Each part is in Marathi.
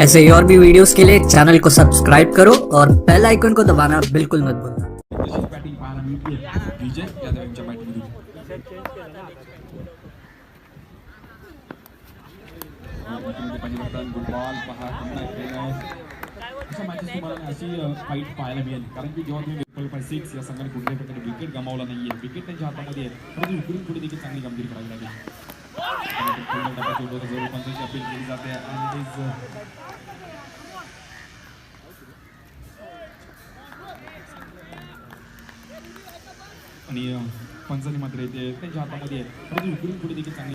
ऐसे ही और भी वीडियोस के लिए चैनल को सब्सक्राइब करो और बेल आइकन को दबाना बिल्कुल मत भूलना। तशीच बॅटिंग पाहायला मिळते विजय यादव यांच्या बॅटिंगमधून परिवर्तन गुड बॉल पहा कमला खेळलाय अशा मॅचेस तुम्हाला अशी फाईट पाहायला मिळेल कारण की जेव्हा तुम्ही 12.6 या संघाने कुठल्याही प्रकारे विकेट गमावला नाहीये विकेट त्यांच्या हातामध्ये आहे परंतु इकडून पुढे देखील चांगली कामगिरी करावी लागेल अपील केली जाते आणि पंचांनी मात्र येते त्यांच्या हातामध्ये आहे परंतु इकडून पुढे देखील चांगली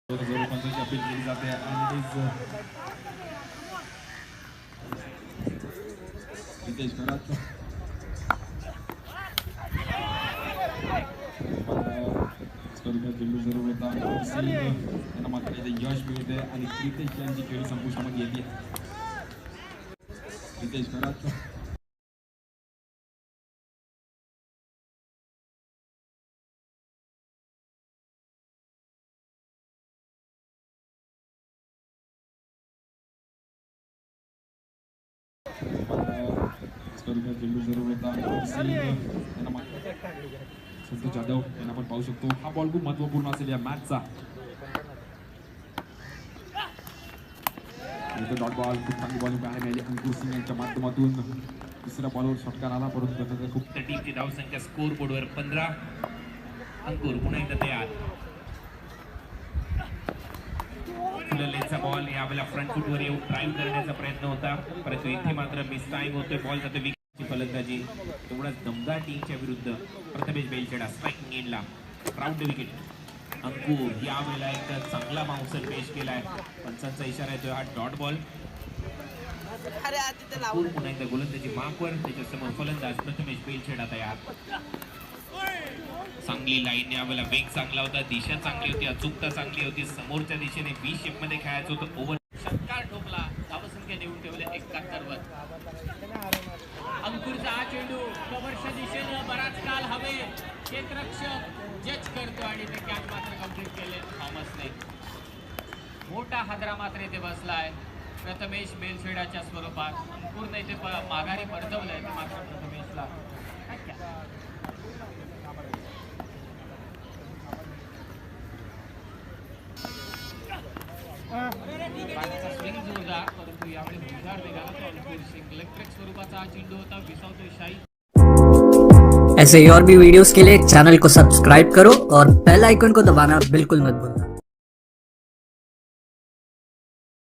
पंचांची अपील केली जाते आणि रितेश घरात चेंडू जरूर होता त्यांना मात्र यश मिळते आणि रितेश यांची खेळी संपुष्टामध्ये येते रितेश घरात चेंडू जरूर होता त्यांना मात्र संतोष जाधव यांना आपण पाहू शकतो हा बॉल खूप महत्वपूर्ण असेल या मॅचचा डॉट बॉल खूप चांगली बॉलिंग पाहायला मिळाली अंकुर सिंग यांच्या माध्यमातून दुसऱ्या बॉलवर षटकार आला परंतु त्याचा खूप टीमची धावसंख्या स्कोर बोर्डवर 15 अंकुर पुन्हा एकदा तयार फुललेचा बॉल यावेळेला फ्रंट फुटवर येऊन ड्राईव्ह करण्याचा प्रयत्न होता परंतु इथे मात्र मिस टाइम होतोय बॉल जातो विकेटची फलंदाजी तेवढाच दमदार टीमच्या विरुद्ध प्रथमेश बेलछेडा स्ट्रायकिंग एंडला राऊंड विकेट अंकुर यावेळेला एक चांगला बाउन्सर पेश केलाय पंचांचा इशारा येतोय हा डॉट बॉल पुन्हा एकदा गोलंदाजी मार्कवर त्याच्यासमोर फलंदाज प्रथमेश बेलछेडा तयार चांगली लाईन यावेळेला वेग चांगला होता दिशा चांगली होती अचूकता चांगली होती समोरच्या दिशेने बी शेप मध्ये खेळायचं होतं ओव्हर षटकार ठोकला धावसंख्या देऊन ठेवले 71 वर अंकुरचा हा चेंडू कव्हरच्या दिशेने बराच काल हवे क्षेत्ररक्षक जज करतो आणि ते कॅच मात्र कंप्लीट केले थॉमसने मोठा हादरा मात्र इथे बसलाय प्रथमेश बेलछेडाच्या स्वरूपात अंकुरने इथे माघारी परतवलंय ते मात्र प्रथमेशला स्विंग जोरदार परंतु यावेळी जोरदार वेगाला तो अंकुर सिंग इलेक्ट्रिक स्वरूपाचा हा चेंडू होता विसावतोय शाही ऐसे ही और भी वीडियोस के लिए चैनल को सब्सक्राइब करो और बेल आइकन को दबाना बिल्कुल मत भूलना।